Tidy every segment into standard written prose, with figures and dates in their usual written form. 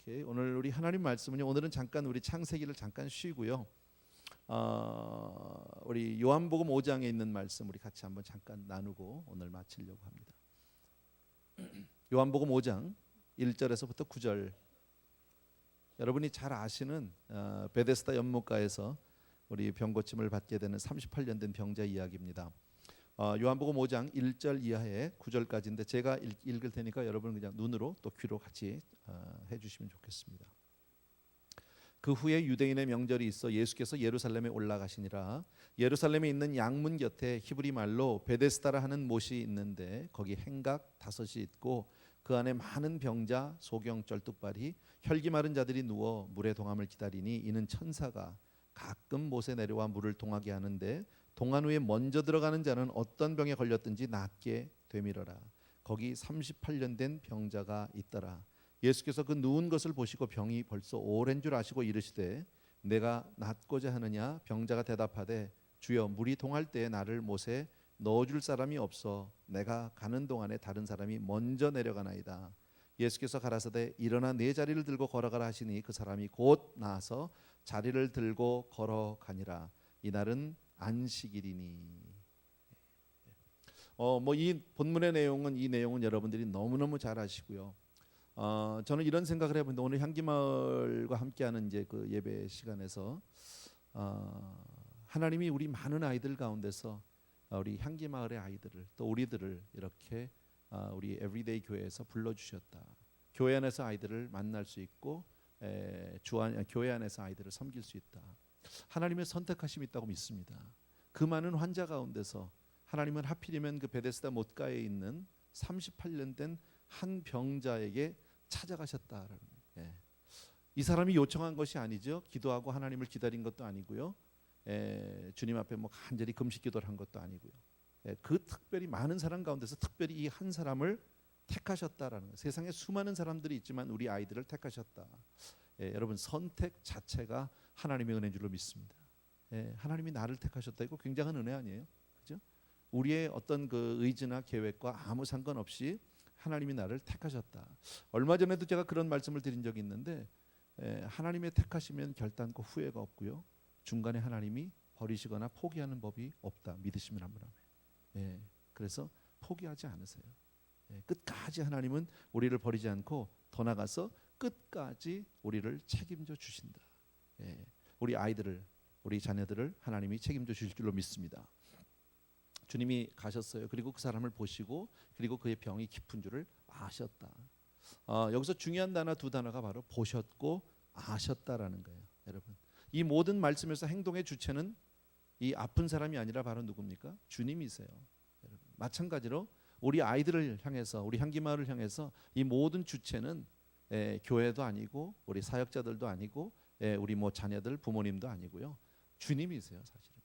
오케이. 오늘 우리 하나님 말씀은요. 오늘은 잠깐 우리 창세기를 잠깐 쉬고요. 우리 요한복음 5장에 있는 말씀 우리 같이 한번 잠깐 나누고 오늘 마치려고 합니다. 요한복음 5장 1절에서부터 9절. 여러분이 잘 아시는 베데스다 연못가에서 우리 병고침을 받게 되는 38년 된 병자 이야기입니다. 요한복음 5장 1절 이하에 9절까지인데 제가 읽을 테니까 여러분 그냥 눈으로 또 귀로 같이 해주시면 좋겠습니다. 그 후에 유대인의 명절이 있어 예수께서 예루살렘에 올라가시니라. 예루살렘에 있는 양문 곁에 히브리 말로 베데스다라 하는 못이 있는데 거기 행각 5이 있고 그 안에 많은 병자, 소경, 쩔뚝발이, 혈기 마른 자들이 누워 물의 동함을 기다리니 이는 천사가 가끔 못에 내려와 물을 동하게 하는데 동한 후에 먼저 들어가는 자는 어떤 병에 걸렸든지 낫게 되밀어라. 거기 38년 된 병자가 있더라. 예수께서 그 누운 것을 보시고 병이 벌써 오랜 줄 아시고 이르시되 내가 낫고자 하느냐? 병자가 대답하되 주여 물이 동할 때에 나를 못에 넣어줄 사람이 없어 내가 가는 동안에 다른 사람이 먼저 내려가나이다. 예수께서 가라사대 일어나 네 자리를 들고 걸어가라 하시니 그 사람이 곧 나아서 자리를 들고 걸어가니라. 이날은 안식일이니. 뭐 이 본문의 내용은 이 내용은 여러분들이 너무너무 잘 아시고요. 저는 이런 생각을 해보는데 오늘 향기마을과 함께하는 이제 그 예배 시간에서 하나님이 우리 많은 아이들 가운데서 우리 향기마을의 아이들을 또 우리들을 이렇게 우리 에브리데이 교회에서 불러주셨다. 교회 안에서 아이들을 만날 수 있고 교회 안에서 아이들을 섬길 수 있다. 하나님의 선택하심이 있다고 믿습니다. 그 많은 환자 가운데서 하나님은 하필이면 그 베데스다 못가에 있는 38년 된 한 병자에게 찾아가셨다라는 거예요. 이 사람이 요청한 것이 아니죠. 기도하고 하나님을 기다린 것도 아니고요. 주님 앞에 뭐 간절히 금식 기도를 한 것도 아니고요. 그 특별히 많은 사람 가운데서 특별히 이 한 사람을 택하셨다라는 거예요. 세상에 수많은 사람들이 있지만 우리 아이들을 택하셨다. 여러분 선택 자체가 하나님의 은혜인 줄로 믿습니다. 하나님이 나를 택하셨다. 이거 굉장한 은혜 아니에요? 그죠? 우리의 어떤 그 의지나 계획과 아무 상관없이 하나님이 나를 택하셨다. 얼마 전에도 제가 그런 말씀을 드린 적이 있는데 하나님의 택하시면 결단코 후회가 없고요. 중간에 하나님이 버리시거나 포기하는 법이 없다. 믿으시면 한번 아멘. 그래서 포기하지 않으세요. 끝까지 하나님은 우리를 버리지 않고 더 나가서 끝까지 우리를 책임져 주신다. 우리 아이들을 우리 자녀들을 하나님이 책임져 주실 줄로 믿습니다. 주님이 가셨어요. 그리고 그 사람을 보시고 그리고 그의 병이 깊은 줄을 아셨다. 여기서 중요한 단어 두 단어가 바로 보셨고 아셨다라는 거예요. 여러분 이 모든 말씀에서 행동의 주체는 이 아픈 사람이 아니라 바로 누굽니까? 주님이세요. 여러분 마찬가지로 우리 아이들을 향해서 우리 향기마을을 향해서 이 모든 주체는 교회도 아니고 우리 사역자들도 아니고 우리 뭐 자녀들 부모님도 아니고요. 주님이세요. 사실은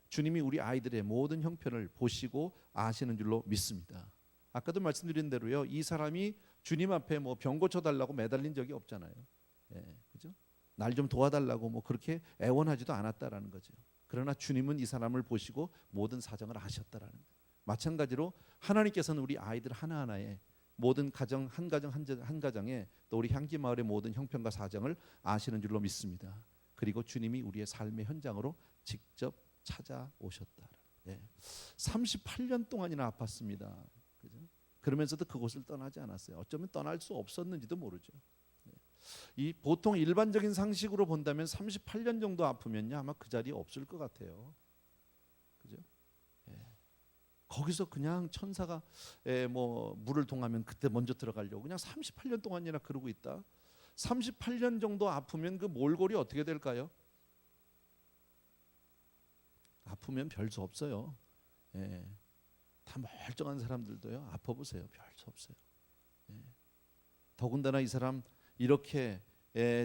주님이 우리 아이들의 모든 형편을 보시고 아시는 줄로 믿습니다. 아까도 말씀드린 대로요. 이 사람이 주님 앞에 뭐 병 고쳐 달라고 매달린 적이 없잖아요. 그죠? 날 좀 도와달라고 뭐 그렇게 애원하지도 않았다라는 거죠. 그러나 주님은 이 사람을 보시고 모든 사정을 아셨다라는 거예요. 마찬가지로 하나님께서는 우리 아이들 하나하나에 모든 가정 한 가정에 또 우리 향기마을의 모든 형편과 사정을 아시는 줄로 믿습니다. 그리고 주님이 우리의 삶의 현장으로 직접 찾아오셨다. 38년 동안이나 아팠습니다. 그죠? 그러면서도 그곳을 떠나지 않았어요. 어쩌면 떠날 수 없었는지도 모르죠. 이 보통 일반적인 상식으로 본다면 38년 정도 아프면요 아마 그 자리에 없을 것 같아요. 그죠? 거기서 그냥 천사가 뭐 물을 동하면 그때 먼저 들어가려고 그냥 38년 동안이나 그러고 있다. 38년 정도 아프면 그 몰골이 어떻게 될까요? 아프면 별 수 없어요. 다 멀쩡한 사람들도요 아파 보세요. 별 수 없어요. 더군다나 이 사람 이렇게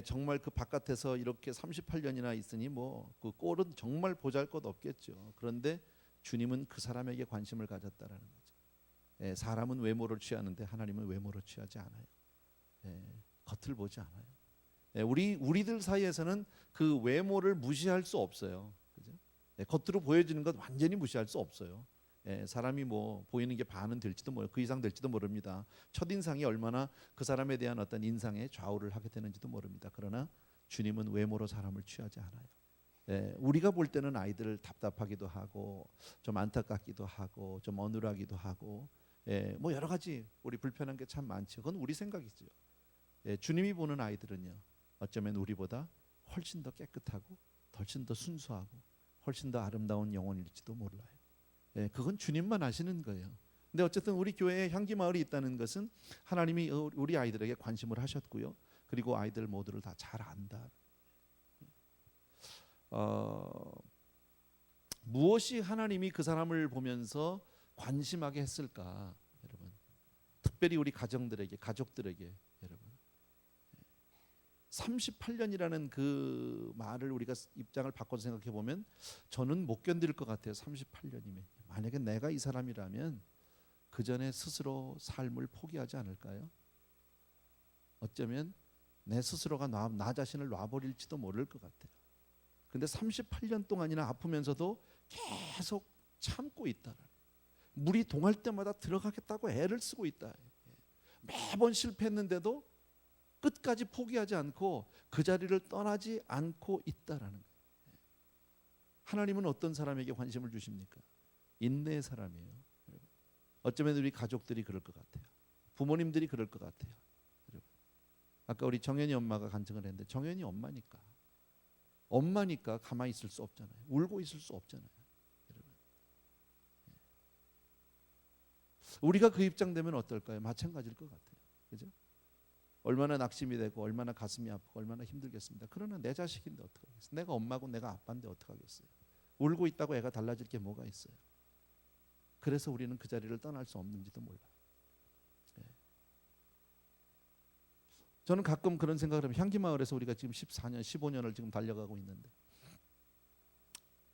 정말 그 바깥에서 이렇게 38년이나 있으니 뭐 그 꼴은 정말 보잘것없겠죠. 그런데 주님은 그 사람에게 관심을 가졌다라는 거죠. 사람은 외모를 취하는데 하나님은 외모를 취하지 않아요. 겉을 보지 않아요. 우리들 사이에서는 그 외모를 무시할 수 없어요. 그죠? 겉으로 보여지는 것 완전히 무시할 수 없어요. 사람이 뭐 보이는 게 반은 될지도 그 이상 될지도 모릅니다. 첫 인상이 얼마나 그 사람에 대한 어떤 인상에 좌우를 하게 되는지도 모릅니다. 그러나 주님은 외모로 사람을 취하지 않아요. 우리가 볼 때는 아이들 답답하기도 하고 좀 안타깝기도 하고 좀 어눌하기도 하고 뭐 여러 가지 우리 불편한 게 참 많죠. 그건 우리 생각이죠. 주님이 보는 아이들은요, 어쩌면 우리보다 훨씬 더 깨끗하고 훨씬 더 순수하고 훨씬 더 아름다운 영혼일지도 몰라요. 그건 주님만 아시는 거예요. 근데 어쨌든 우리 교회에 향기 마을이 있다는 것은 하나님이 우리 아이들에게 관심을 하셨고요. 그리고 아이들 모두를 다 잘 안다. 무엇이 하나님이 그 사람을 보면서 관심하게 했을까, 여러분? 특별히 우리 가정들에게, 가족들에게, 여러분. 38년이라는 그 말을 우리가 입장을 바꿔서 생각해 보면 저는 못 견딜 것 같아요. 38년이면. 만약에 내가 이 사람이라면 그 전에 스스로 삶을 포기하지 않을까요? 어쩌면 내 스스로가 나 자신을 놔버릴지도 모를 것 같아요. 근데 38년 동안이나 아프면서도 계속 참고 있다. 물이 동할 때마다 들어가겠다고 애를 쓰고 있다. 매번 실패했는데도 끝까지 포기하지 않고 그 자리를 떠나지 않고 있다라는 거예요. 하나님은 어떤 사람에게 관심을 주십니까? 인내의 사람이에요. 어쩌면 우리 가족들이 그럴 것 같아요. 부모님들이 그럴 것 같아요. 아까 우리 정연이 엄마가 간증을 했는데 정연이 엄마니까 가만히 있을 수 없잖아요. 울고 있을 수 없잖아요. 우리가 그 입장 되면 어떨까요? 마찬가지일 것 같아요. 그죠? 얼마나 낙심이 되고 얼마나 가슴이 아프고 얼마나 힘들겠습니다. 그러나 내 자식인데 어떡하겠어요? 내가 엄마고 내가 아빠인데 어떡하겠어요? 울고 있다고 애가 달라질 게 뭐가 있어요? 그래서 우리는 그 자리를 떠날 수 없는지도 몰라요. 저는 가끔 그런 생각을 하면 향기마을에서 우리가 지금 14년, 15년을 지금 달려가고 있는데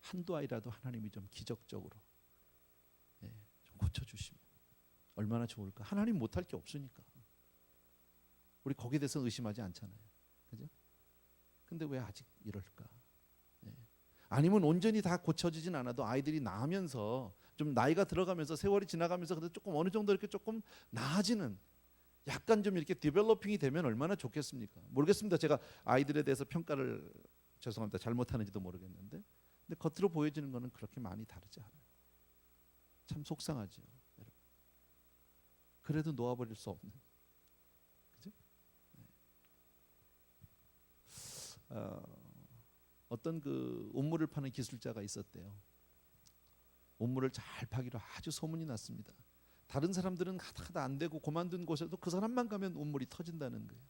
한두 아이라도 하나님이 좀 기적적으로 좀 고쳐주시면 얼마나 좋을까. 하나님 못할 게 없으니까 우리 거기에 대해서 의심하지 않잖아요. 그죠? 근데 왜 아직 이럴까? 아니면 온전히 다 고쳐지진 않아도 아이들이 나으면서 좀 나이가 들어가면서 세월이 지나가면서 근데 조금 어느 정도 이렇게 조금 나아지는 약간 좀 이렇게 디벨로핑이 되면 얼마나 좋겠습니까? 모르겠습니다. 제가 아이들에 대해서 평가를 죄송합니다. 잘못하는지도 모르겠는데 근데 겉으로 보여지는 거는 그렇게 많이 다르지 않아요. 참 속상하죠. 여러분. 그래도 놓아버릴 수 없는. 그죠? 어떤 그 옷물을 파는 기술자가 있었대요. 옷물을 잘 파기로 아주 소문이 났습니다. 다른 사람들은 하다 안 되고 그만둔 곳에도 그 사람만 가면 옷물이 터진다는 거예요.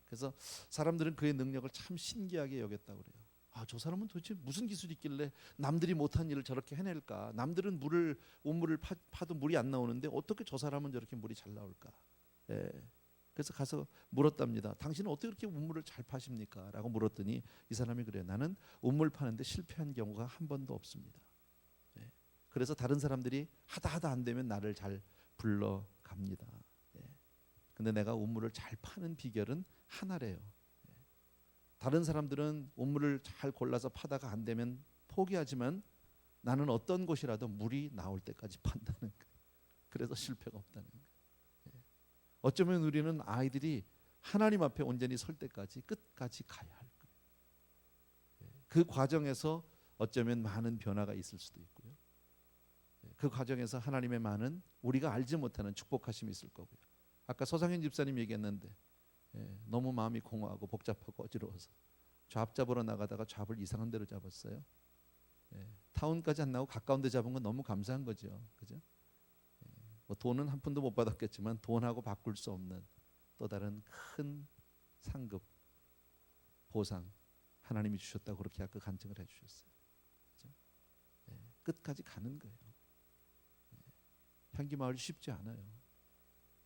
그래서 사람들은 그의 능력을 참 신기하게 여겼다고 그래요. 저 사람은 도대체 무슨 기술이 있길래 남들이 못한 일을 저렇게 해낼까? 남들은 옷물을 파도 물이 안 나오는데 어떻게 저 사람은 저렇게 물이 잘 나올까? 그래서 가서 물었답니다. 당신은 어떻게 그렇게 옷물을 잘 파십니까? 라고 물었더니 이 사람이 그래요. 나는 옷물 파는데 실패한 경우가 한 번도 없습니다. 그래서 다른 사람들이 하다 안 되면 나를 잘 불러갑니다. 근데 내가 옷물을 잘 파는 비결은 하나래요. 다른 사람들은 옷물을 잘 골라서 파다가 안 되면 포기하지만 나는 어떤 곳이라도 물이 나올 때까지 판다는 거예요. 그래서 실패가 없다는 거예요. 어쩌면 우리는 아이들이 하나님 앞에 온전히 설 때까지 끝까지 가야 할 거예요. 그 과정에서 어쩌면 많은 변화가 있을 수도 있고요. 그 과정에서 하나님의 많은 우리가 알지 못하는 축복하심이 있을 거고요. 아까 서상현 집사님 얘기했는데 너무 마음이 공허하고 복잡하고 어지러워서 잡 잡으러 나가다가 잡을 이상한 데로 잡았어요. 타운까지 안 나고 가까운 데 잡은 건 너무 감사한 거죠. 그죠? 뭐 돈은 한 푼도 못 받았겠지만 돈하고 바꿀 수 없는 또 다른 큰 상급 보상 하나님이 주셨다고 그렇게 아까 간증을 해주셨어요. 그죠? 끝까지 가는 거예요. 향기마을 쉽지 않아요.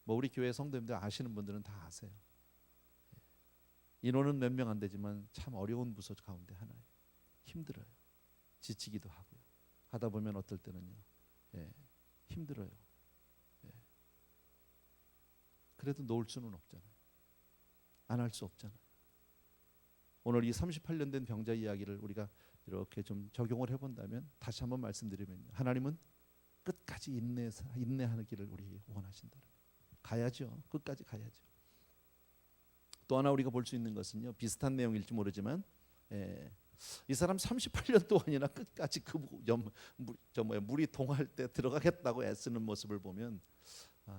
뭐 우리 교회 성도님들 아시는 분들은 다 아세요. 인원은 몇 명 안 되지만 참 어려운 부서 가운데 하나예요. 힘들어요. 지치기도 하고요. 하다 보면 어떨 때는요. 힘들어요. 그래도 놓을 수는 없잖아요. 안 할 수 없잖아요. 오늘 이 38년 된 병자 이야기를 우리가 이렇게 좀 적용을 해본다면 다시 한번 말씀드리면요. 하나님은 끝까지 인내하기를 우리 원하신다. 가야죠. 끝까지 가야죠. 또 하나 우리가 볼 수 있는 것은요, 비슷한 내용일지 모르지만 이 사람 38년 동안이나 끝까지 그 물이 동할 때 들어가겠다고 애쓰는 모습을 보면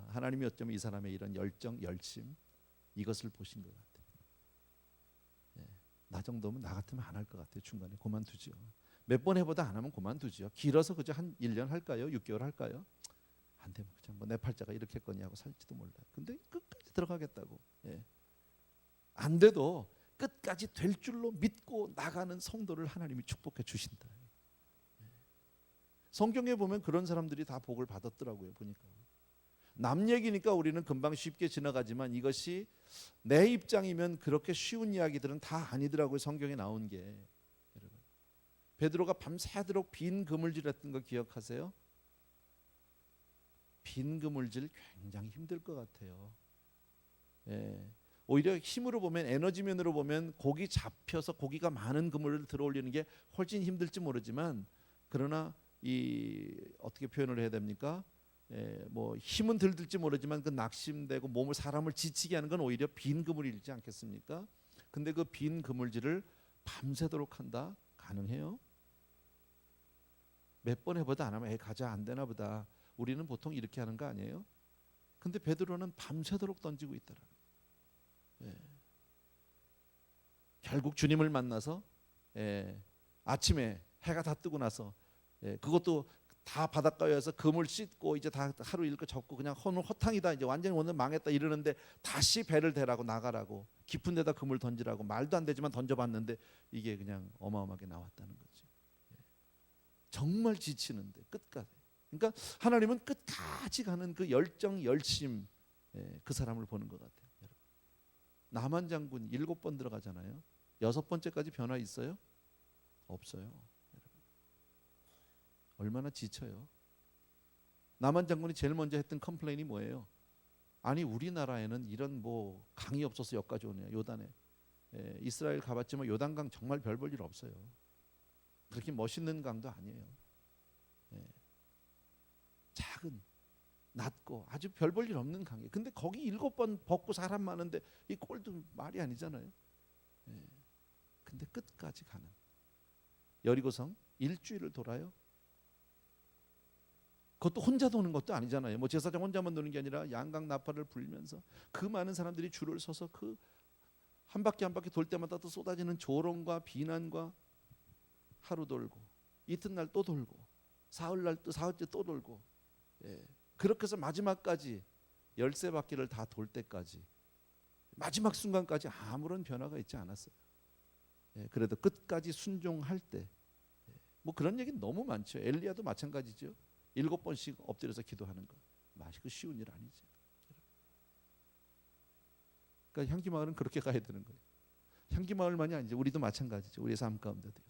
하나님이 어쩌면 이 사람의 이런 열정, 열심 이것을 보신 것 같아요. 나 정도면 나 같으면 안 할 것 같아요. 중간에 그만두죠. 몇 번 해보다 안 하면 그만두죠. 길어서 그저 한 1년 할까요? 6개월 할까요? 안 되면 그냥 뭐 내 팔자가 이렇게 했거니 하고 살지도 몰라요. 근데 끝까지 들어가겠다고. 안 돼도 끝까지 될 줄로 믿고 나가는 성도를 하나님이 축복해 주신다. 성경에 보면 그런 사람들이 다 복을 받았더라고요. 보니까 남 얘기니까 우리는 금방 쉽게 지나가지만 이것이 내 입장이면 그렇게 쉬운 이야기들은 다 아니더라고요. 성경에 나온 게. 여러분, 베드로가 밤새도록 빈 그물질했던 거 기억하세요? 빈 그물질 굉장히 힘들 것 같아요. 오히려 힘으로 보면, 에너지면으로 보면 고기 잡혀서 고기가 많은 그물을 들어올리는 게 훨씬 힘들지 모르지만, 그러나 이 어떻게 표현을 해야 됩니까? 뭐 힘은 들지 모르지만 그 낙심되고 몸을 사람을 지치게 하는 건 오히려 빈 그물이지 않겠습니까? 근데 그 빈 그물질을 밤새도록 한다? 가능해요? 몇 번 해보다 안 하면 가자 안 되나 보다. 우리는 보통 이렇게 하는 거 아니에요? 근데 베드로는 밤새도록 던지고 있더라. 결국 주님을 만나서 아침에 해가 다 뜨고 나서 그것도 다 바닷가에서 그물 씻고 이제 다 하루 일거 접고 그냥 오늘 허탕이다, 이제 완전히 오늘 망했다 이러는데 다시 배를 대라고 나가라고 깊은 데다 그물 던지라고 말도 안 되지만 던져봤는데 이게 그냥 어마어마하게 나왔다는 거죠. 정말 지치는데 끝까지. 그러니까 하나님은 끝까지 가는 그 열정, 열심, 그 사람을 보는 것 같아요. 나만 장군 7번 들어가잖아요. 6번째까지 변화 있어요? 없어요. 얼마나 지쳐요. 나만 장군이 제일 먼저 했던 컴플레인이 뭐예요? 아니 우리나라에는 이런 뭐 강이 없어서 여기까지 오네요. 요단에. 이스라엘 가봤지만 요단강 정말 별 볼 일 없어요. 그렇게 멋있는 강도 아니에요. 작은, 낮고 아주 별 볼 일 없는 강이에요. 근데 거기 7번 벗고 사람 많은데 이 꼴도 말이 아니잖아요. 근데 끝까지 가는. 여리고성 일주일을 돌아요. 그것도 혼자 도는 것도 아니잖아요. 뭐 제사장 혼자만 도는 게 아니라 양강 나팔을 불면서 그 많은 사람들이 줄을 서서 그 한 바퀴 한 바퀴 돌 때마다 또 쏟아지는 조롱과 비난과, 하루 돌고 이튿날 또 돌고 사흘날 또 사흘째 또 돌고, 그렇게 해서 마지막까지 13바퀴를 다 돌 때까지, 마지막 순간까지 아무런 변화가 있지 않았어요. 그래도 끝까지 순종할 때, 뭐 그런 얘기는 너무 많죠. 엘리야도 마찬가지죠. 7번씩 엎드려서 기도하는 거, 그 쉬운 일 아니죠. 그러니까 향기마을은 그렇게 가야 되는 거예요. 향기마을만이 아니죠. 우리도 마찬가지죠. 우리의 삶 가운데도요.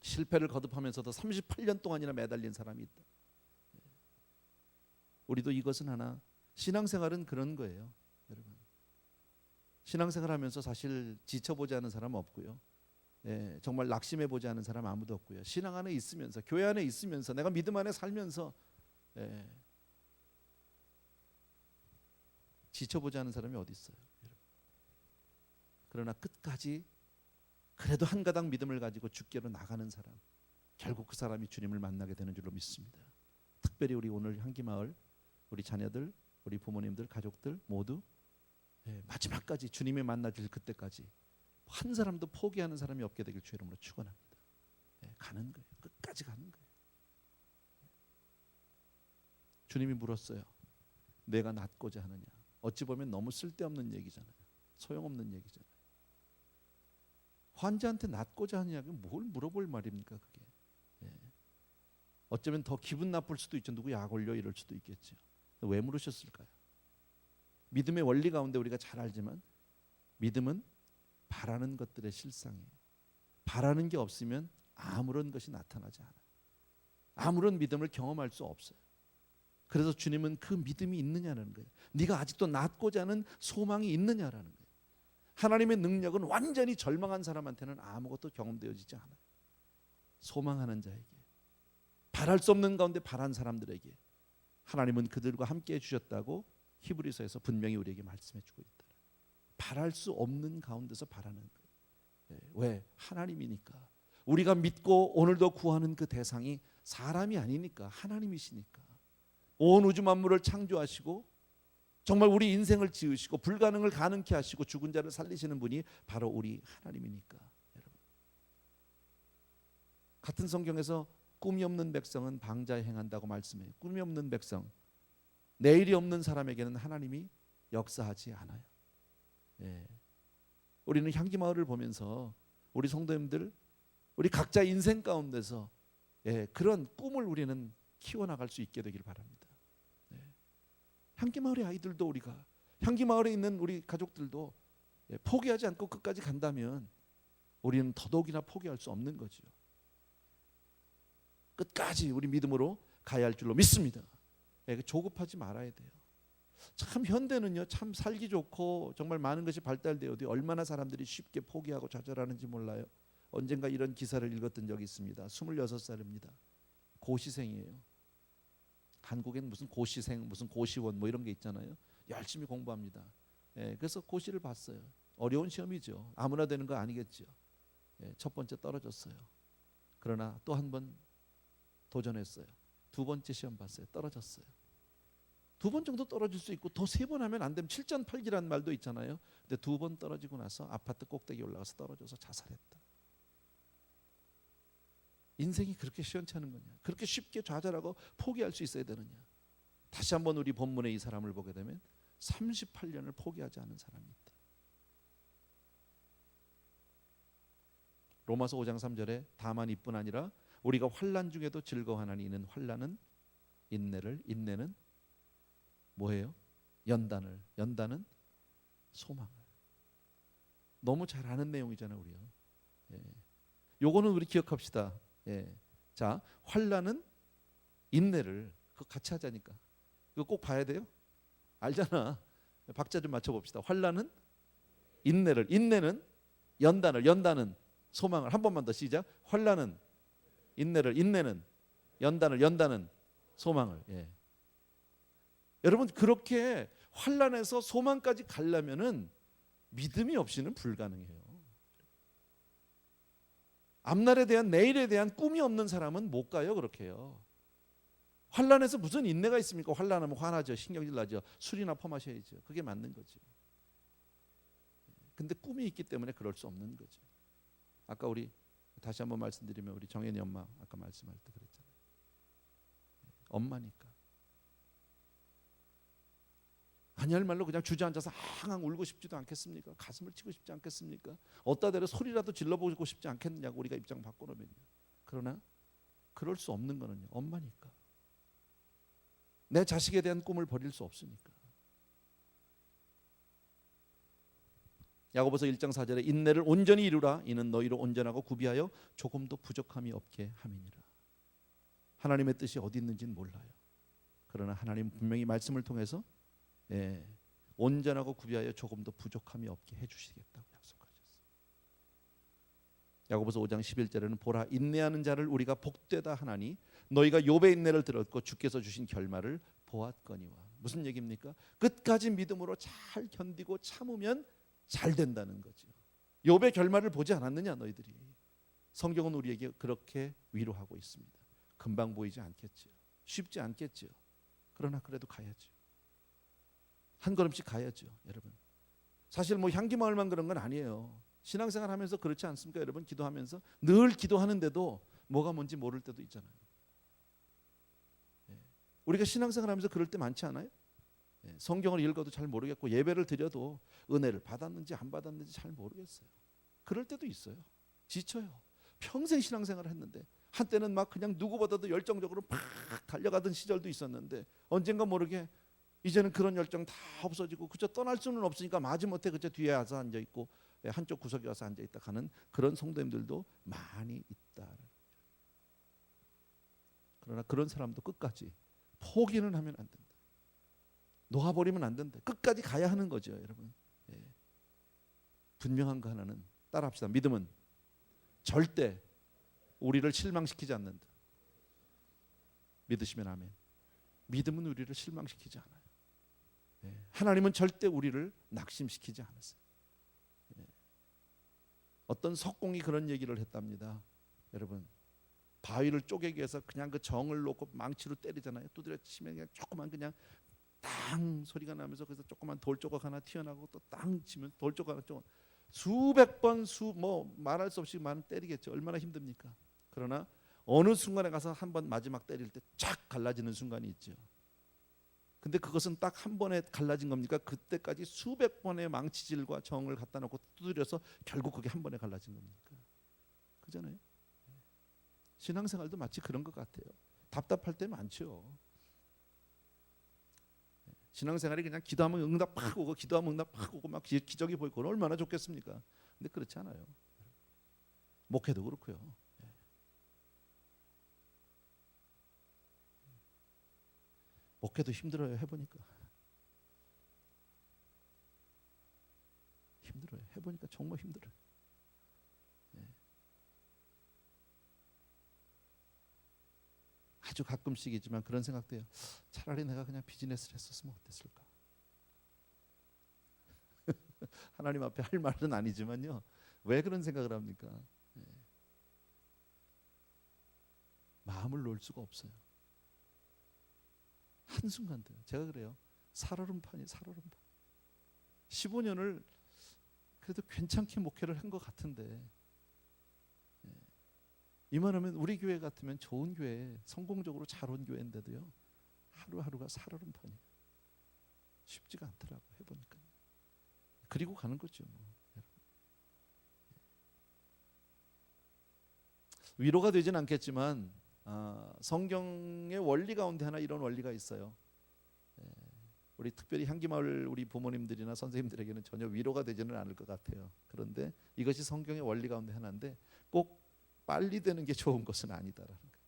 실패를 거듭하면서도 38년 동안이나 매달린 사람이 있다. 우리도 이것은 하나, 신앙생활은 그런 거예요. 여러분, 신앙생활하면서 사실 지쳐보지 않은 사람 없고요. 정말 낙심해보지 않은 사람 아무도 없고요. 신앙 안에 있으면서, 교회 안에 있으면서, 내가 믿음 안에 살면서 지쳐보지 않은 사람이 어디 있어요? 그러나 끝까지 그래도 한 가닥 믿음을 가지고 죽기로 나가는 사람, 결국 그 사람이 주님을 만나게 되는 줄로 믿습니다. 특별히 우리 오늘 향기마을, 우리 자녀들, 우리 부모님들, 가족들 모두 마지막까지 주님이 만나질 그때까지 한 사람도 포기하는 사람이 없게 되길 주의 이름으로 축원합니다. 가는 거예요. 끝까지 가는 거예요. 주님이 물었어요. 내가 낫고자 하느냐? 어찌 보면 너무 쓸데없는 얘기잖아요. 소용없는 얘기잖아요. 환자한테 낫고자 하느냐고 뭘 물어볼 말입니까 그게. 어쩌면 더 기분 나쁠 수도 있죠. 누구 약 올려 이럴 수도 있겠죠. 왜 물으셨을까요? 믿음의 원리 가운데 우리가 잘 알지만 믿음은 바라는 것들의 실상이에요. 바라는 게 없으면 아무런 것이 나타나지 않아요. 아무런 믿음을 경험할 수 없어요. 그래서 주님은 그 믿음이 있느냐는 거예요. 네가 아직도 낫고자 하는 소망이 있느냐라는 거예요. 하나님의 능력은 완전히 절망한 사람한테는 아무것도 경험되어지지 않아요. 소망하는 자에게. 바랄 수 없는 가운데 바란 사람들에게 하나님은 그들과 함께 해주셨다고 히브리서에서 분명히 우리에게 말씀해주고 있다. 바랄 수 없는 가운데서 바라는 거예요. 왜? 하나님이니까. 우리가 믿고 오늘도 구하는 그 대상이 사람이 아니니까 하나님이시니까. 온 우주 만물을 창조하시고 정말 우리 인생을 지으시고 불가능을 가능케 하시고 죽은 자를 살리시는 분이 바로 우리 하나님이니까. 여러분, 같은 성경에서 꿈이 없는 백성은 방자에 행한다고 말씀해요. 꿈이 없는 백성, 내일이 없는 사람에게는 하나님이 역사하지 않아요. 우리는 향기마을을 보면서 우리 성도님들, 우리 각자 인생 가운데서 그런 꿈을 우리는 키워나갈 수 있게 되길 바랍니다. 향기마을의 아이들도, 우리가 향기마을에 있는 우리 가족들도 포기하지 않고 끝까지 간다면 우리는 더더욱이나 포기할 수 없는 거죠. 끝까지 우리 믿음으로 가야 할 줄로 믿습니다. 조급하지 말아야 돼요. 참 현대는요, 참 살기 좋고 정말 많은 것이 발달되어도 얼마나 사람들이 쉽게 포기하고 좌절하는지 몰라요. 언젠가 이런 기사를 읽었던 적이 있습니다. 26살입니다. 고시생이에요. 한국엔 무슨 고시생, 무슨 고시원 뭐 이런 게 있잖아요. 열심히 공부합니다. 그래서 고시를 봤어요. 어려운 시험이죠. 아무나 되는 거 아니겠죠. 첫 번째 떨어졌어요. 그러나 또 한 번 도전했어요. 두 번째 시험 봤어요. 떨어졌어요. 두 번 정도 떨어질 수 있고 더 세 번 하면 안 되면 7전8기라는 말도 있잖아요. 근데 두 번 떨어지고 나서 아파트 꼭대기 올라가서 떨어져서 자살했다. 인생이 그렇게 시원찮은 거냐? 그렇게 쉽게 좌절하고 포기할 수 있어야 되느냐? 다시 한번 우리 본문의 이 사람을 보게 되면 38년을 포기하지 않은 사람이 있다. 로마서 5장 3절에 다만 이뿐 아니라 우리가 환난 중에도 즐거워하나니 이는 환난은 인내를, 인내는 뭐예요? 연단을, 연단은 소망을. 너무 잘 아는 내용이잖아요, 우리요. 요거는 우리 기억합시다. 자, 환난은 인내를, 그거 같이 하자니까. 이거 꼭 봐야 돼요. 알잖아. 박자 좀 맞춰봅시다. 환난은 인내를, 인내는 연단을, 연단은 소망을. 한 번만 더 시작. 환난은 인내를, 인내는 연단을, 연단은 소망을. 여러분, 그렇게 환난에서 소망까지 가려면은 믿음이 없이는 불가능해요. 앞날에 대한, 내일에 대한 꿈이 없는 사람은 못 가요. 그렇게요. 환난에서 무슨 인내가 있습니까? 환난하면 화나죠. 신경질 나죠. 술이나 퍼마셔야죠. 그게 맞는 거죠. 근데 꿈이 있기 때문에 그럴 수 없는 거죠. 아까 우리 다시 한번 말씀드리면 우리 정연이 엄마 아까 말씀할 때 그랬잖아요. 엄마니까. 아니할 말로 그냥 주저앉아서 항상 울고 싶지도 않겠습니까? 가슴을 치고 싶지 않겠습니까? 어따 대로 소리라도 질러보고 싶지 않겠느냐고 우리가 입장 바꿔놓으면요. 그러나 그럴 수 없는 거는요, 엄마니까. 내 자식에 대한 꿈을 버릴 수 없으니까. 야고보서 1장 4절에 인내를 온전히 이루라. 이는 너희로 온전하고 구비하여 조금도 부족함이 없게 함이니라. 하나님의 뜻이 어디 있는지는 몰라요. 그러나 하나님 분명히 말씀을 통해서 온전하고 구비하여 조금도 부족함이 없게 해주시겠다고 약속하셨어요. 야고보서 5장 11절에는 보라, 인내하는 자를 우리가 복되다 하나니 너희가 욥의 인내를 들었고 주께서 주신 결말을 보았거니와. 무슨 얘기입니까? 끝까지 믿음으로 잘 견디고 참으면 잘 된다는 거죠. 욥의 결말을 보지 않았느냐 너희들이. 성경은 우리에게 그렇게 위로하고 있습니다. 금방 보이지 않겠죠. 쉽지 않겠죠. 그러나 그래도 가야죠. 한 걸음씩 가야죠, 여러분. 사실 뭐 향기마을만 그런 건 아니에요. 신앙생활 하면서 그렇지 않습니까, 여러분? 기도하면서 늘 기도하는데도 뭐가 뭔지 모를 때도 있잖아요. 우리가 신앙생활 하면서 그럴 때 많지 않아요? 성경을 읽어도 잘 모르겠고 예배를 드려도 은혜를 받았는지 안 받았는지 잘 모르겠어요. 그럴 때도 있어요. 지쳐요. 평생 신앙생활을 했는데 한때는 막 그냥 누구보다도 열정적으로 팍 달려가던 시절도 있었는데 언젠가 모르게 이제는 그런 열정 다 없어지고 그저 떠날 수는 없으니까 마지못해 그저 뒤에 와서 앉아있고 한쪽 구석에 와서 앉아있다 가는 그런 성도님들도 많이 있다. 그러나 그런 사람도 끝까지 포기는 하면 안 된다. 놓아버리면 안 된다. 끝까지 가야 하는 거죠, 여러분. 분명한 거 하나는 따라합시다. 믿음은 절대 우리를 실망시키지 않는다. 믿으시면 아멘. 믿음은 우리를 실망시키지 않아요. 하나님은 절대 우리를 낙심시키지 않으세요. 어떤 석공이 그런 얘기를 했답니다. 여러분, 바위를 쪼개기 위해서 그냥 그 정을 놓고 망치로 때리잖아요. 두드려 치면 그냥 조그만 그냥 땅 소리가 나면서 그래서 조그만 돌조각 하나 튀어나오고 또 땅 치면 돌조각 하나 조금 수백 번 뭐 말할 수 없이 많은 때리겠죠. 얼마나 힘듭니까? 그러나 어느 순간에 가서 한 번 마지막 때릴 때 쫙 갈라지는 순간이 있죠. 근데 그것은 딱 한 번에 갈라진 겁니까? 그때까지 수백 번의 망치질과 정을 갖다 놓고 두드려서 결국 그게 한 번에 갈라진 겁니까? 그잖아요. 신앙생활도 마치 그런 것 같아요. 답답할 때 많죠. 신앙생활이 그냥 기도하면 응답 팍 오고 기도하면 응답 팍 오고 막 기적이 보이고 얼마나 좋겠습니까? 근데 그렇지 않아요. 목회도 그렇고요. 목회도 힘들어요. 해보니까 힘들어요. 해보니까 정말 힘들어요. 아주 가끔씩이지만 그런 생각도 해요. 차라리 내가 그냥 비즈니스를 했었으면 어땠을까. 하나님 앞에 할 말은 아니지만요. 왜 그런 생각을 합니까? 마음을 놓을 수가 없어요. 한순간도. 제가 그래요. 살얼음판이 살얼음판. 15년을 그래도 괜찮게 목회를 한 것 같은데 이만하면 우리 교회 같으면 좋은 교회, 성공적으로 잘 온 교회인데도요. 하루하루가 살얼음판이에요. 쉽지가 않더라고 해보니까. 그리고 가는 거죠. 위로가 되진 않겠지만 성경의 원리 가운데 하나 이런 원리가 있어요. 우리 특별히 향기마을 우리 부모님들이나 선생님들에게는 전혀 위로가 되지는 않을 것 같아요. 그런데 이것이 성경의 원리 가운데 하나인데 꼭 빨리 되는 게 좋은 것은 아니다라는 거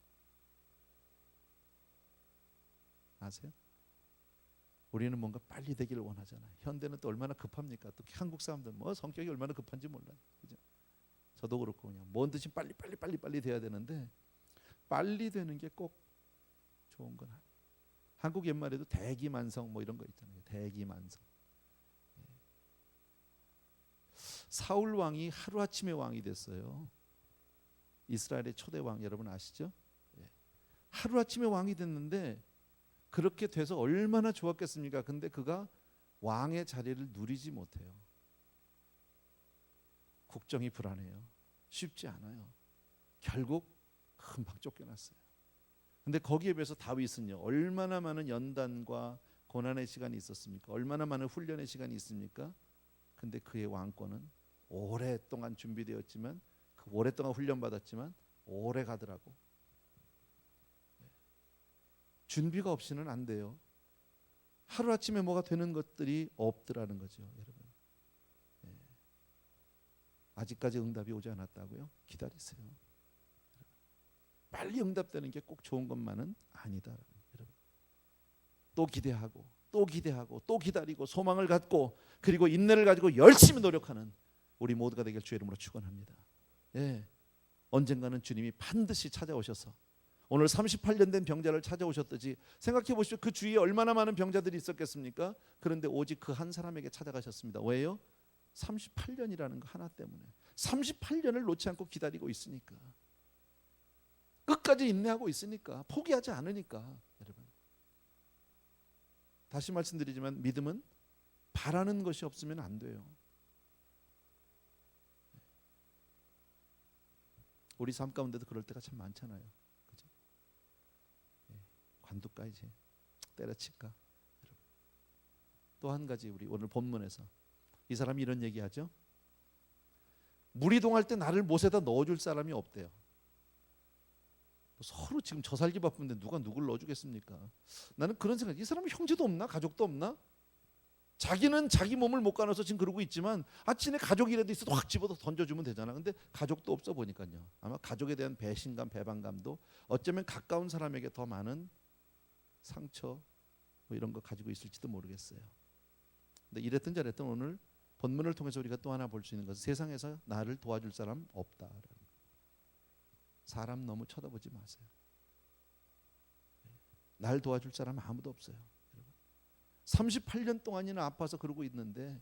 아세요? 우리는 뭔가 빨리 되기를 원하잖아요. 현대는 또 얼마나 급합니까? 또 한국 사람들 뭐 성격이 얼마나 급한지 몰라요. 그죠? 저도 그렇고 그냥 뭔 듯이 빨리 돼야 되는데 빨리 되는 게 꼭 좋은 건 아니에요. 한국 옛말에도 대기만성 뭐 이런 거 있잖아요. 대기만성. 사울 왕이 하루아침에 왕이 됐어요. 이스라엘의 초대 왕 여러분 아시죠? 하루아침에 왕이 됐는데 그렇게 돼서 얼마나 좋았겠습니까? 근데 그가 왕의 자리를 누리지 못해요. 국정이 불안해요. 쉽지 않아요. 결국 금방 쫓겨났어요. 근데 거기에 비해서 다윗은요. 얼마나 많은 연단과 고난의 시간이 있었습니까? 얼마나 많은 훈련의 시간이 있습니까? 근데 그의 왕권은 오랫동안 준비되었지만 그 오랫동안 훈련받았지만 오래 가더라고. 준비가 없이는 안 돼요. 하루아침에 뭐가 되는 것들이 없더라는 거죠, 여러분. 아직까지 응답이 오지 않았다고요? 기다리세요. 빨리 응답되는 게 꼭 좋은 것만은 아니다, 여러분. 또 기대하고 또 기대하고 또 기다리고 소망을 갖고 그리고 인내를 가지고 열심히 노력하는 우리 모두가 되길 주의 이름으로 축원합니다. 언젠가는 주님이 반드시 찾아오셔서 오늘 38년 된 병자를 찾아오셨듯이 생각해 보십시오. 그 주위에 얼마나 많은 병자들이 있었겠습니까? 그런데 오직 그 한 사람에게 찾아가셨습니다. 왜요? 38년이라는 거 하나 때문에 38년을 놓지 않고 기다리고 있으니까 끝까지 인내하고 있으니까 포기하지 않으니까 여러분 다시 말씀드리지만 믿음은 바라는 것이 없으면 안 돼요. 우리 삶 가운데도 그럴 때가 참 많잖아요. 그죠? 관둘까 이제 때려칠까? 또 한 가지 우리 오늘 본문에서 이 사람이 이런 얘기하죠. 무리동할 때 나를 못에다 넣어줄 사람이 없대요. 서로 지금 저 살기 바쁜데 누가 누굴 넣어주겠습니까? 나는 그런 생각. 이 사람은 형제도 없나? 가족도 없나? 자기는 자기 몸을 못 가눠서 지금 그러고 있지만 지네 가족이라도 있어도 확 집어서 던져주면 되잖아. 근데 가족도 없어 보니까요. 아마 가족에 대한 배신감, 배반감도 어쩌면 가까운 사람에게 더 많은 상처 뭐 이런 거 가지고 있을지도 모르겠어요. 근데 이랬든 저랬든 오늘 본문을 통해서 우리가 또 하나 볼 수 있는 것은 세상에서 나를 도와줄 사람 없다라는 거. 사람 너무 쳐다보지 마세요. 날 도와줄 사람 아무도 없어요. 38년 동안이나 아파서 그러고 있는데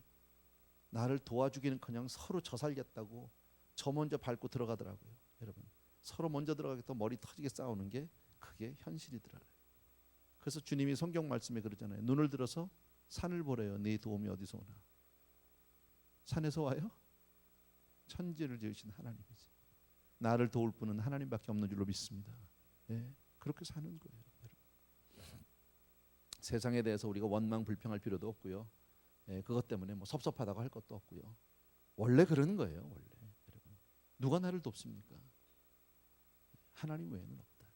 나를 도와주기는커녕 서로 저 살겠다고 저 먼저 밟고 들어가더라고요. 여러분, 서로 먼저 들어가겠다고 머리 터지게 싸우는 게 그게 현실이더라고요. 그래서 주님이 성경 말씀에 그러잖아요. 눈을 들어서 산을 보래요. 네 도움이 어디서 오나? 산에서 와요? 천지를 지으신 하나님이지. 나를 도울 분은 하나님밖에 없는 줄로 믿습니다. 네, 그렇게 사는 거예요. 여러분. 세상에 대해서 우리가 원망 불평할 필요도 없고요. 네, 그것 때문에 뭐 섭섭하다고 할 것도 없고요. 원래 그러는 거예요. 원래 여러분, 누가 나를 돕습니까? 하나님 외에는 없다.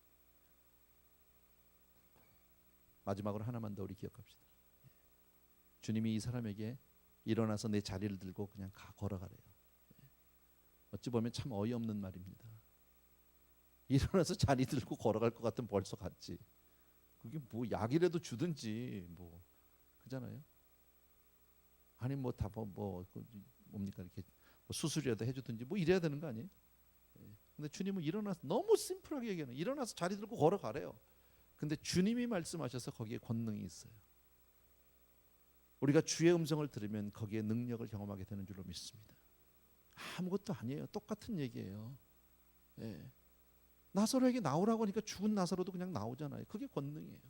마지막으로 하나만 더 우리 기억합시다. 주님이 이 사람에게 일어나서 내 자리를 들고 그냥 걸어가래요. 어찌 보면 참 어이없는 말입니다. 일어나서 자리 들고 걸어갈 것 같으면 벌써 갔지. 그게 뭐 약이라도 주든지 뭐 그잖아요. 아니 뭐 다 뭡니까 이렇게 뭐 수술이라도 해주든지 뭐 이래야 되는 거 아니에요? 근데 주님은 일어나서 너무 심플하게 얘기하는, 일어나서 자리 들고 걸어가래요. 근데 주님이 말씀하셔서 거기에 권능이 있어요. 우리가 주의 음성을 들으면 거기에 능력을 경험하게 되는 줄로 믿습니다. 아무것도 아니에요. 똑같은 얘기예요. 예. 나사로에게 나오라고 하니까 죽은 나사로도 그냥 나오잖아요. 그게 권능이에요.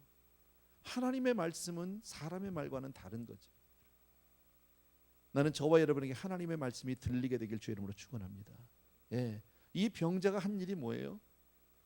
하나님의 말씀은 사람의 말과는 다른 거죠. 나는 저와 여러분에게 하나님의 말씀이 들리게 되길 주의 이름으로 축원합니다. 예. 이 병자가 한 일이 뭐예요?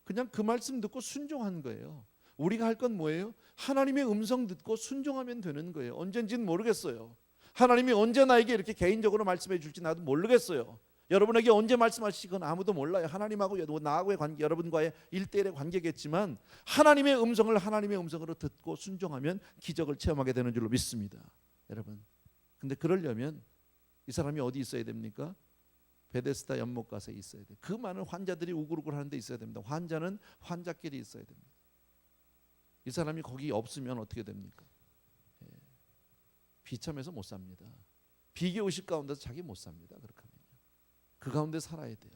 그냥 그 말씀 듣고 순종한 거예요. 우리가 할 건 뭐예요? 하나님의 음성 듣고 순종하면 되는 거예요. 언젠지는 모르겠어요. 하나님이 언제 나에게 이렇게 개인적으로 말씀해 줄지 나도 모르겠어요. 여러분에게 언제 말씀하시건 아무도 몰라요. 하나님하고 나하고의 관계, 여러분과의 1대1의 관계겠지만 하나님의 음성으로 듣고 순종하면 기적을 체험하게 되는 줄로 믿습니다. 여러분, 근데 그러려면 이 사람이 어디 있어야 됩니까? 베데스다 연못가에 있어야 돼요. 그 많은 환자들이 우글우글 하는 데 있어야 됩니다. 환자는 환자끼리 있어야 됩니다. 이 사람이 거기 없으면 어떻게 됩니까? 비참해서 못 삽니다. 비교의식 가운데서 자기 못 삽니다. 그렇게 하면 그 가운데 살아야 돼요.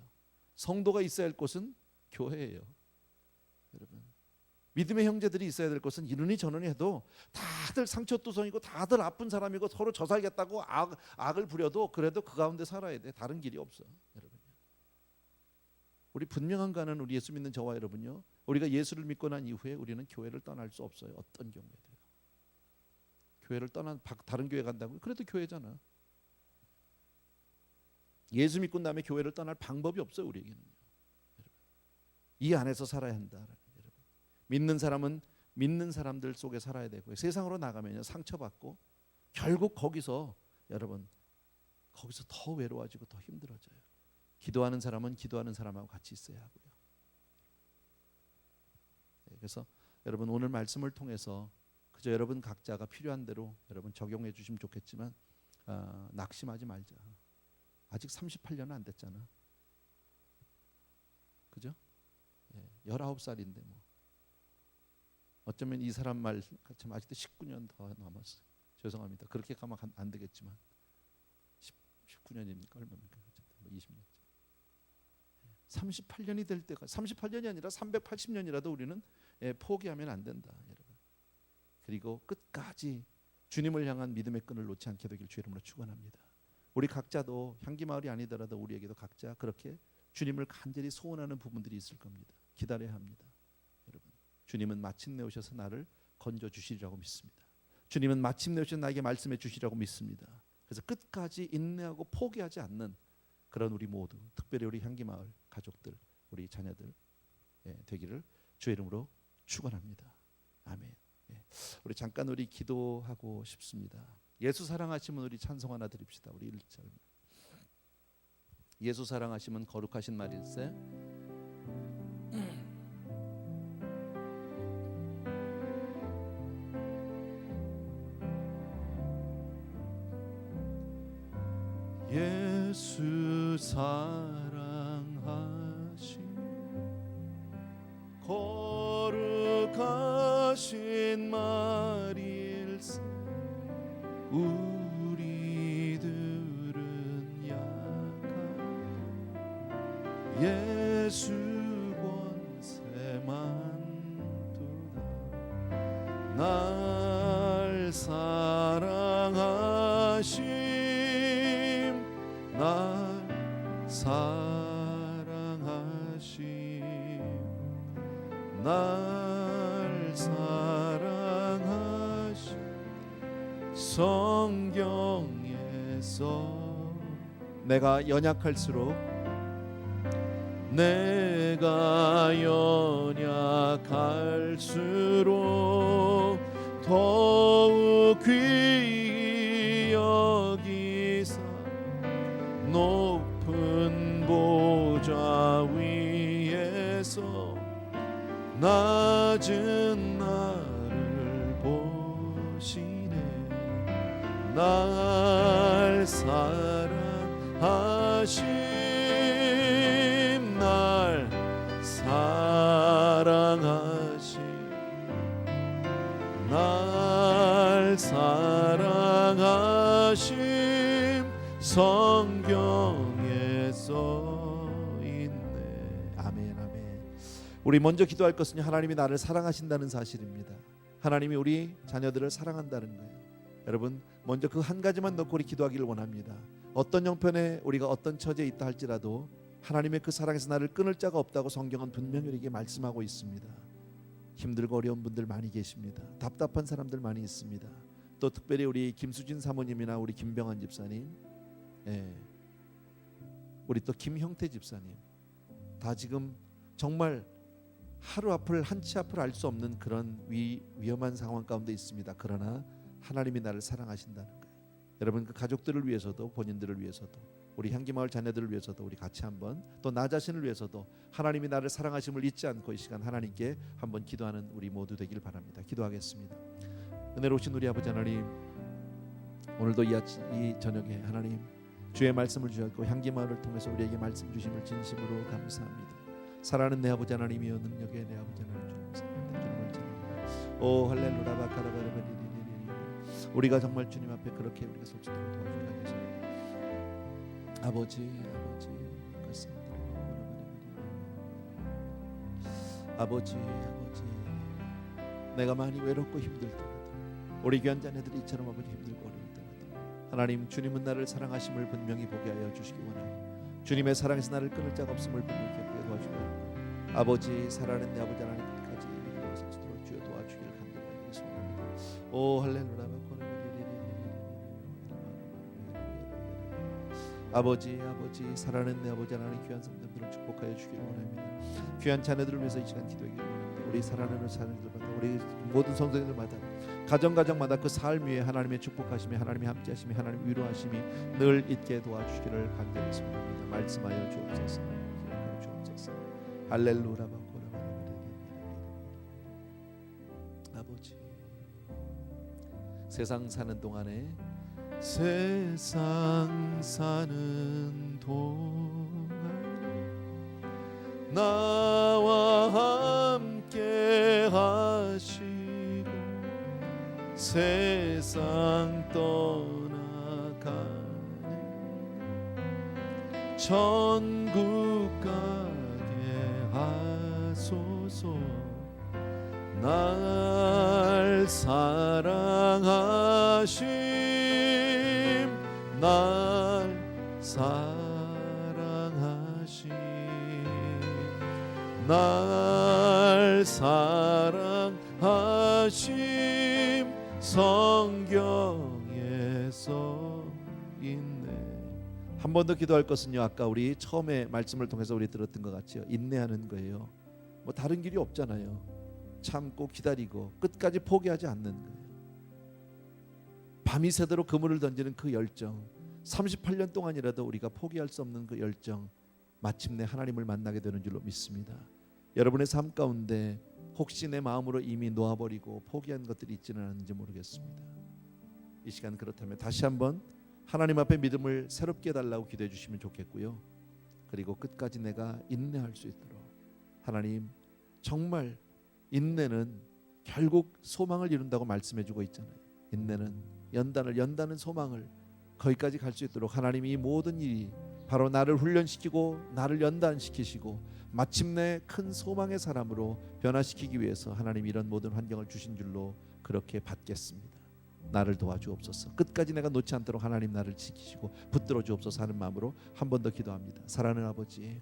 성도가 있어야 할 곳은 교회예요. 여러분, 믿음의 형제들이 있어야 될 곳은 이러니 저러니 해도 다들 상처투성이고 다들 아픈 사람이고 서로 저 살겠다고 악을 부려도 그래도 그 가운데 살아야 돼. 다른 길이 없어. 여러분, 우리 분명한 거는 우리 예수 믿는 저와 여러분요, 우리가 예수를 믿고 난 이후에 우리는 교회를 떠날 수 없어요. 어떤 경우에도요. 교회를 떠난 다른 교회 간다고 그래도 교회잖아. 예수 믿고 난 다음에 교회를 떠날 방법이 없어요. 우리에게는요. 이 안에서 살아야 한다. 여러분, 믿는 사람은 믿는 사람들 속에 살아야 되고요. 세상으로 나가면요 상처받고 결국 거기서 여러분 거기서 더 외로워지고 더 힘들어져요. 기도하는 사람은 기도하는 사람하고 같이 있어야 하고요. 그래서 여러분 오늘 말씀을 통해서 그저 여러분 각자가 필요한 대로 여러분 적용해 주시면 좋겠지만 낙심하지 말자. 아직 38년은 안 됐잖아. 그죠? 19살인데 뭐 어쩌면 이 사람 말 같으면 아직도 19년 더 남았어요. 죄송합니다. 그렇게 가면 안 되겠지만 19년입니까? 얼마입니까? 20년. 38년이 될 때가 38년이 아니라 380년이라도 우리는 포기하면 안 된다, 여러분. 그리고 끝까지 주님을 향한 믿음의 끈을 놓지 않게 되길 주의 이름으로 축원합니다. 우리 각자도 향기마을이 아니더라도 우리에게도 각자 그렇게 주님을 간절히 소원하는 부분들이 있을 겁니다. 기다려야 합니다. 여러분, 주님은 마침내 오셔서 나를 건져 주시리라고 믿습니다. 주님은 마침내 오셔서 나에게 말씀해 주시리라고 믿습니다. 그래서 끝까지 인내하고 포기하지 않는 그런 우리 모두, 특별히 우리 향기마을 가족들, 우리 자녀들 되기를 주의 이름으로 축원합니다. 아멘. 우리 잠깐 우리 기도하고 싶습니다. 예수 사랑하시면 우리 찬송 하나 드립시다. 우리 1절. 예수 사랑하시면 거룩하신 말일세. 예수 사랑하시면 거룩하신 말일세. 우리들은 약한 예수 권세 많도다. 날 사랑하시 성경에서 내가 연약할수록 더욱 귀히 여기사 높은 보좌 위에서 낮은 나를 보시네. 날 사랑하심 날 사랑하심 날 사랑하심 성경에서 있네. 아멘 아멘. 우리 먼저 기도할 것은 하나님이 나를 사랑하신다는 사실입니다. 하나님이 우리 자녀들을 사랑한다는 거예요. 여러분 먼저 그 한 가지만 넣고 우리 기도하기를 원합니다. 어떤 형편에 우리가 어떤 처지에 있다 할지라도 하나님의 그 사랑에서 나를 끊을 자가 없다고 성경은 분명히 우리에게 말씀하고 있습니다. 힘들고 어려운 분들 많이 계십니다. 답답한 사람들 많이 있습니다. 또 특별히 우리 김수진 사모님이나 우리 김병환 집사님, 우리 또 김형태 집사님 다 지금 정말 하루 앞을 한치 앞을 알 수 없는 그런 위험한 상황 가운데 있습니다. 그러나 하나님이 나를 사랑하신다는 거예요. 여러분 그 가족들을 위해서도 본인들을 위해서도 우리 향기마을 자녀들을 위해서도 우리 같이 한번 또 나 자신을 위해서도 하나님이 나를 사랑하심을 잊지 않고 이 시간 하나님께 한번 기도하는 우리 모두 되길 바랍니다. 기도하겠습니다. 은혜로우신 우리 아버지 하나님, 오늘도 이 저녁에 하나님 주의 말씀을 주셨고 향기마을을 통해서 우리에게 말씀 주심을 진심으로 감사합니다. 사랑하는 내 아버지 하나님이여 능력의 내 아버지 하나님 주님 감사합니다. 주님을 찬양합니다. 오 할렐루야 바카라바라바리리리리. 우리가 정말 주님 앞에 그렇게 우리가 솔직하게 도와주게 하셔서 아버지 아버지 내가 많이 외롭고 힘들 때마다 우리 귀한 자녀들이 이처럼 아버지 힘들고 어려울 때마다 하나님 주님은 나를 사랑하심을 분명히 보게 하여 주시기 원하고 주님의 사랑에서 나를 끊을 자가 없음을 분명히 겪게 도와주시기 원하고 아버지 사랑하는 내 아버지 하나님 끝까지 믿음으로 살도록 주여 도와주기를 간절히 소원합니다. 오 할렐루야 아버지 사랑하는 내 아버지 하나님 귀한 성도들을 축복하여 주기를 원합니다. 귀한 자녀들을 위해서 이 시간 기도하기를 원합니다. 우리 사랑하는 자녀들마다 우리 모든 성도들마다 가정마다 그 삶 위에 하나님의 축복하심이 하나님의 함께하심이 하나님의 위로하심이 늘 있게 도와주시기를 간절히 소원합니다. 말씀하여 주옵소서. 기억하여 주옵소서. 할렐루야 아버지 세상 사는 동안 나와 함께 하시고 세상 떠나가네 천국 가게 하소서. 날 사랑하심 날 사랑하심 날 사랑하심 성경에서 있네. 한 번 더 기도할 것은요 아까 우리 처음에 말씀을 통해서 우리 들었던 것 같이요 인내하는 거예요. 뭐 다른 길이 없잖아요. 참고 기다리고 끝까지 포기하지 않는 거예요. 밤이 새도록 그물을 던지는 그 열정 38년 동안이라도 우리가 포기할 수 없는 그 열정 마침내 하나님을 만나게 되는 줄로 믿습니다. 여러분의 삶 가운데 혹시 내 마음으로 이미 놓아버리고 포기한 것들이 있지는 않은지 모르겠습니다. 이 시간 그렇다면 다시 한번 하나님 앞에 믿음을 새롭게 해달라고 기도해 주시면 좋겠고요. 그리고 끝까지 내가 인내할 수 있도록 하나님 정말 인내는 결국 소망을 이룬다고 말씀해주고 있잖아요. 인내는 연다는 소망을 거기까지 갈 수 있도록 하나님이 이 모든 일이 바로 나를 훈련시키고 나를 연단시키시고 마침내 큰 소망의 사람으로 변화시키기 위해서 하나님 이런 모든 환경을 주신 줄로 그렇게 받겠습니다. 나를 도와주옵소서. 끝까지 내가 놓지 않도록 하나님 나를 지키시고 붙들어 주옵소서 하는 마음으로 한 번 더 기도합니다. 사랑하는 아버지,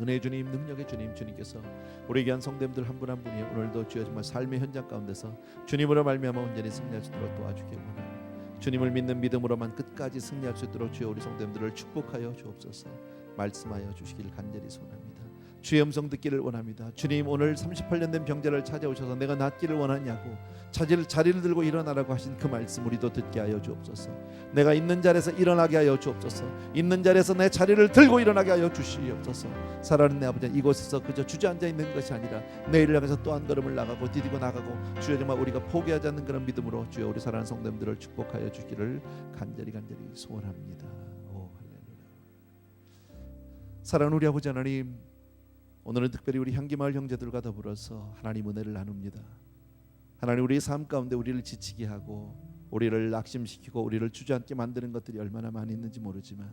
은혜의 주님, 능력의 주님, 주님께서 우리 귀한 성도님들 한 분 한 분이 오늘도 주여 정말 삶의 현장 가운데서 주님으로 말미암아 온전히 승리할 수 있도록 도와주길 원합니다. 주님을 믿는 믿음으로만 끝까지 승리할 수 있도록 주여 우리 성도님들을 축복하여 주옵소서. 말씀하여 주시길 간절히 소원합니다. 주의 음성 듣기를 원합니다. 주님, 오늘 38년 된 병자를 찾아오셔서 내가 낫기를 원하냐고 자리를 들고 일어나라고 하신 그 말씀 우리도 듣게 하여 주옵소서. 내가 있는 자리에서 일어나게 하여 주옵소서. 있는 자리에서 내 자리를 들고 일어나게 하여 주시옵소서. 사랑하는 내 아버지, 이곳에서 그저 주저앉아 있는 것이 아니라 내일을 향해서 또 한 걸음을 나가고 디디고 나가고 주여 정말 우리가 포기하지 않는 그런 믿음으로 주여 우리 사랑하는 성도님들을 축복하여 주기를 간절히 소원합니다. 오, 할렐루야. 사랑하는 우리 아버지 하나님, 오늘은 특별히 우리 향기마을 형제들과 더불어서 하나님 은혜를 나눕니다. 하나님, 우리의 삶 가운데 우리를 지치게 하고 우리를 낙심시키고 우리를 주저앉게 만드는 것들이 얼마나 많이 있는지 모르지만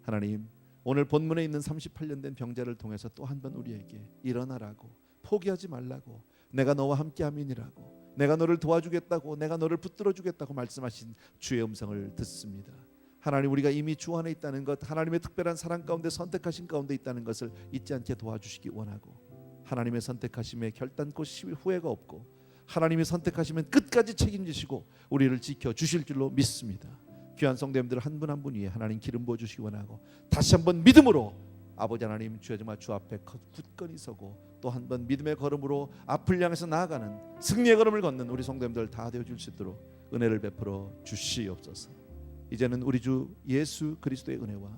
하나님, 오늘 본문에 있는 38년 된 병자를 통해서 또 한 번 우리에게 일어나라고, 포기하지 말라고, 내가 너와 함께함이니라고, 내가 너를 도와주겠다고, 내가 너를 붙들어 주겠다고 말씀하신 주의 음성을 듣습니다. 하나님, 우리가 이미 주 안에 있다는 것, 하나님의 특별한 사랑 가운데 선택하신 가운데 있다는 것을 잊지 않게 도와주시기 원하고, 하나님의 선택하심에 결단코 후회가 없고 하나님이 선택하시면 끝까지 책임지시고 우리를 지켜주실 줄로 믿습니다. 귀한 성도님들 한 분 한 분 위에 하나님 기름 부어주시기 원하고, 다시 한번 믿음으로 아버지 하나님 주여 정말 주 앞에 굳건히 서고 또 한 번 믿음의 걸음으로 앞을 향해서 나아가는 승리의 걸음을 걷는 우리 성도님들 다 되어줄 수 있도록 은혜를 베풀어 주시옵소서. 이제는 우리 주 예수 그리스도의 은혜와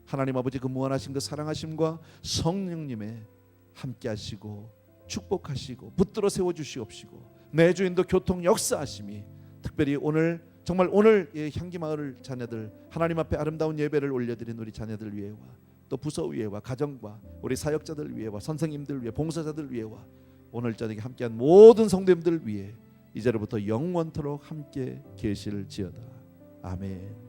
하나님 아버지 그 무한하신 그 사랑하심과 성령님의 함께하시고 축복하시고 붙들어 세워주시옵시고 내 주인도 교통 역사하심이 특별히 오늘 정말 오늘 향기마을 자녀들 하나님 앞에 아름다운 예배를 올려드린 우리 자녀들 위에와 또 부서 위에와 가정과 우리 사역자들 위에와 선생님들 위에 봉사자들 위에와 오늘 저녁에 함께한 모든 성도님들 위에 이제로부터 영원토록 함께 계실지어다. 아멘.